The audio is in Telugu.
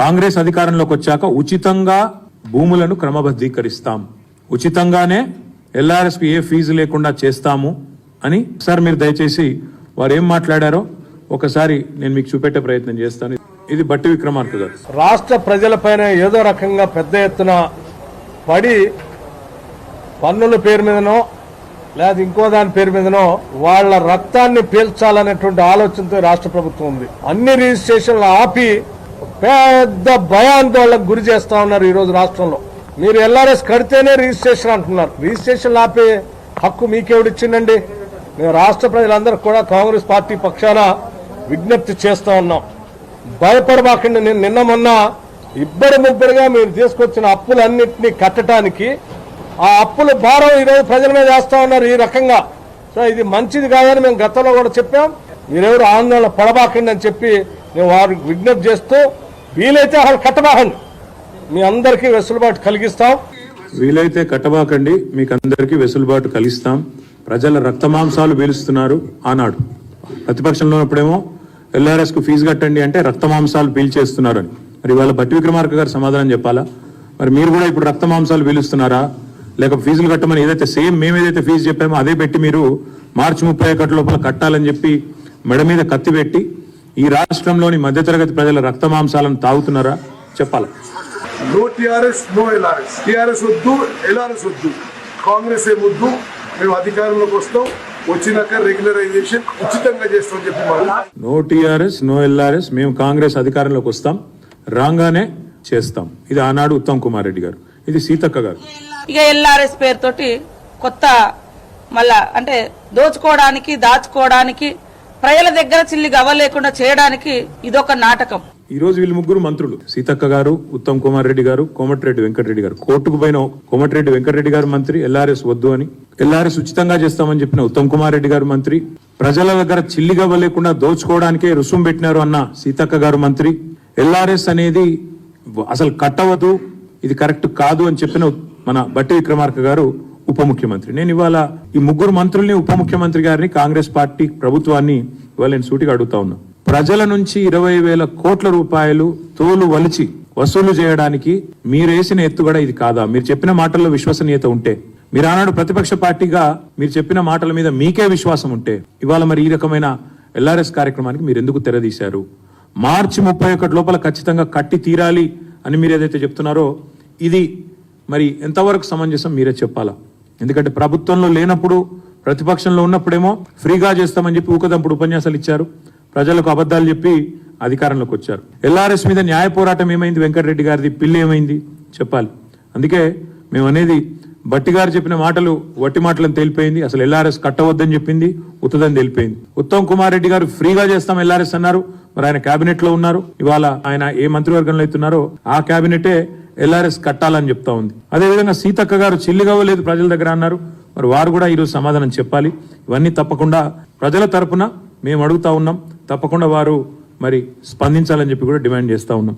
కాంగ్రెస్ అధికారంలోకి వచ్చాక ఉచితంగా భూములను క్రమబద్ధీకరిస్తాం, ఉచితంగానే ఎల్ఆర్ఎస్ కు ఏ ఫీజు లేకుండా చేస్తాము అని సార్ మీరు దయచేసి వారు ఏం మాట్లాడారో ఒకసారి నేను మీకు చూపెట్టే ప్రయత్నం చేస్తాను. ఇది బట్టి విక్రమార్క గారు. రాష్ట్ర ప్రజలపైన ఏదో రకంగా పెద్ద ఎత్తున పడి పన్నుల పేరు మీదనో లేదా ఇంకో దాని పేరు మీదనో వాళ్ళ రక్తాన్ని పీల్చాలనేటువంటి ఆలోచనతో రాష్ట్ర ప్రభుత్వం ఉంది. అన్ని రిజిస్ట్రేషన్లు ఆపి పెద్ద భయాందోళనకు గురి చేస్తా ఉన్నారు. ఈ రోజు రాష్ట్రంలో మీరు ఎల్ఆర్ఎస్ కడితేనే రిజిస్ట్రేషన్ అంటున్నారు. రిజిస్ట్రేషన్ ఆపే హక్కు మీకెవడిచ్చిందండి? మేము రాష్ట్ర ప్రజలందరూ కూడా కాంగ్రెస్ పార్టీ పక్షాన విజ్ఞప్తి చేస్తా ఉన్నాం. భయపడబాకండి. నేను నిన్న మొన్న ఇబ్బడి ముబ్బడిగా మీరు తీసుకొచ్చిన అప్పులన్నింటినీ కట్టడానికి ఆ అప్పుల భారం ఈరోజు ప్రజల మీద వేస్తా ఉన్నారు ఈ రకంగా. సో ఇది మంచిది కాదని మేము గతంలో కూడా చెప్పాం. మీరెవరు ఆందోళన పడబాకండి అని చెప్పి మేము వారికి విజ్ఞప్తి చేస్తూ వీలైతే వాళ్ళు కట్టబాకండి, మీ అందరికీ వెసులుబాటు కలిగిస్తాం. వీలైతే కట్టబాకండి, మీకు అందరికీ వెసులుబాటు కలిగిస్తాం. ప్రజల రక్తమాంసాలు పీలుస్తున్నారు. ఆనాడు ప్రతిపక్షంలో ఉన్నప్పుడేమో ఎల్ఆర్ఎస్ కు ఫీజు కట్టండి అంటే రక్తమాంసాలు పీల్చేస్తున్నారని. మరి వాళ్ళ బట్టి విక్రమార్క గారు సమాధానం చెప్పాలా? మరి మీరు కూడా ఇప్పుడు రక్తమాంసాలు పీలుస్తున్నారా? లేక ఫీజులు కట్టమని ఏదైతే సేమ్ మేము ఏదైతే ఫీజు చెప్పామో అదే పెట్టి మీరు మార్చి 31 లోపల కట్టాలని చెప్పి మెడ మీద కత్తి పెట్టి ఈ రాష్ట్రంలోని మధ్యతరగతి ప్రజల రక్తమాంసాలను తాగుతున్నారా? చెప్పాలా? No TRS, no LRS. TRS వద్దు, ఎల్ఆర్ఎస్ వద్దు, కాంగ్రెస్ ఏ వద్దు. మేము అధికారంలోకి వస్తాం, వచ్చినాక రెగ్యులరైజేషన్ ఉచితంగా చేస్తామని చెప్పి నో టీఆర్ఎస్, నో ఎల్ఆర్ఎస్. మేము కాంగ్రెస్ అధికారంలోకి వస్తాం, రాగానే చేస్తాం. ఇది ఆనాడు ఉత్తమ్ కుమార్ రెడ్డి గారు, ఇది సీతక్క గారు. ఇక ఎల్ఆర్ఎస్ పేరుతోటి కొత్త మళ్ళా అంటే దోచుకోవడానికి దాచుకోవడానికి ప్రజల దగ్గర చిల్లి గవ్వలేకుండా చేయడానికి ఇదొక నాటకం. ఈ రోజు వీళ్ళు ముగ్గురు మంత్రులు, సీతక్క గారు, ఉత్తమ్ కుమార్ రెడ్డి గారు, కోమటిరెడ్డి వెంకటరెడ్డి గారు. కోర్టుకు పోయిన కోమటిరెడ్డి వెంకటరెడ్డి గారు మంత్రి ఎల్ఆర్ఎస్ వద్దు అని, ఎల్ఆర్ఎస్ ఉచితంగా చేస్తామని చెప్పిన ఉత్తమ్ కుమార్ రెడ్డి గారు మంత్రి, ప్రజల దగ్గర చిల్లిగవ్వ లేకుండా దోచుకోవడానికే రుసుము పెట్టినారు అన్న సీతక్క గారు మంత్రి, ఎల్ఆర్ఎస్ అనేది అసలు కట్టవద్దు, ఇది కరెక్ట్ కాదు అని చెప్పిన మన బట్టి విక్రమార్క గారు ఉప ముఖ్యమంత్రి. నేను ఇవాళ ఈ ముగ్గురు మంత్రుల్ని, ఉప ముఖ్యమంత్రి గారిని, కాంగ్రెస్ పార్టీ ప్రభుత్వాన్ని ఇవాళ నేను సూటిగా అడుగుతా ఉన్నా. ప్రజల నుంచి 20,000 కోట్ల రూపాయలు తోలు వలిచి వసూలు చేయడానికి మీరేసిన ఎత్తుగడ ఇది కాదా? మీరు చెప్పిన మాటల్లో విశ్వసనీయత ఉంటే, మీరు ఆనాడు ప్రతిపక్ష పార్టీగా మీరు చెప్పిన మాటల మీద మీకే విశ్వాసం ఉంటే, ఇవాళ మరి ఈ రకమైన ఎల్ఆర్ఎస్ కార్యక్రమానికి మీరు ఎందుకు తెరదీశారు? మార్చి 31 లోపల ఖచ్చితంగా కట్టి తీరాలి అని మీరు ఏదైతే చెప్తున్నారో ఇది మరి ఎంతవరకు సమంజసం మీరే చెప్పాలా? ఎందుకంటే ప్రభుత్వంలో లేనప్పుడు, ప్రతిపక్షంలో ఉన్నప్పుడేమో ఫ్రీగా చేస్తామని చెప్పి ఊకదంపుడు ఉపన్యాసాలు ఇచ్చారు, ప్రజలకు అబద్ధాలు చెప్పి అధికారంలోకి వచ్చారు. ఎల్ఆర్ఎస్ మీద న్యాయ పోరాటం ఏమైంది? వెంకటరెడ్డి గారిది పిల్లి ఏమైంది చెప్పాలి. అందుకే మేము అనేది బట్టి గారు చెప్పిన మాటలు వట్టి మాటలను తేలిపోయింది. అసలు ఎల్ఆర్ఎస్ కట్టవద్దని చెప్పింది ఉత్తదని తేలిపోయింది. ఉత్తమ్ కుమార్ రెడ్డి గారు ఫ్రీగా చేస్తాం ఎల్ఆర్ఎస్ అన్నారు, మరి ఆయన కేబినెట్ లో ఉన్నారు. ఇవాళ ఆయన ఏ మంత్రివర్గంలో అవుతున్నారో ఆ కేబినెటే ఎల్ఆర్ఎస్ కట్టాలని చెప్తా ఉంది. అదేవిధంగా సీతక్క గారు చిల్లిగవ్వలేదు ప్రజల దగ్గర అన్నారు, మరి వారు కూడా ఈరోజు సమాధానం చెప్పాలి. ఇవన్నీ తప్పకుండా ప్రజల తరపున మేము అడుగుతా ఉన్నాం, తప్పకుండా వారు మరి స్పందించాలని చెప్పి కూడా డిమాండ్ చేస్తా ఉన్నాం.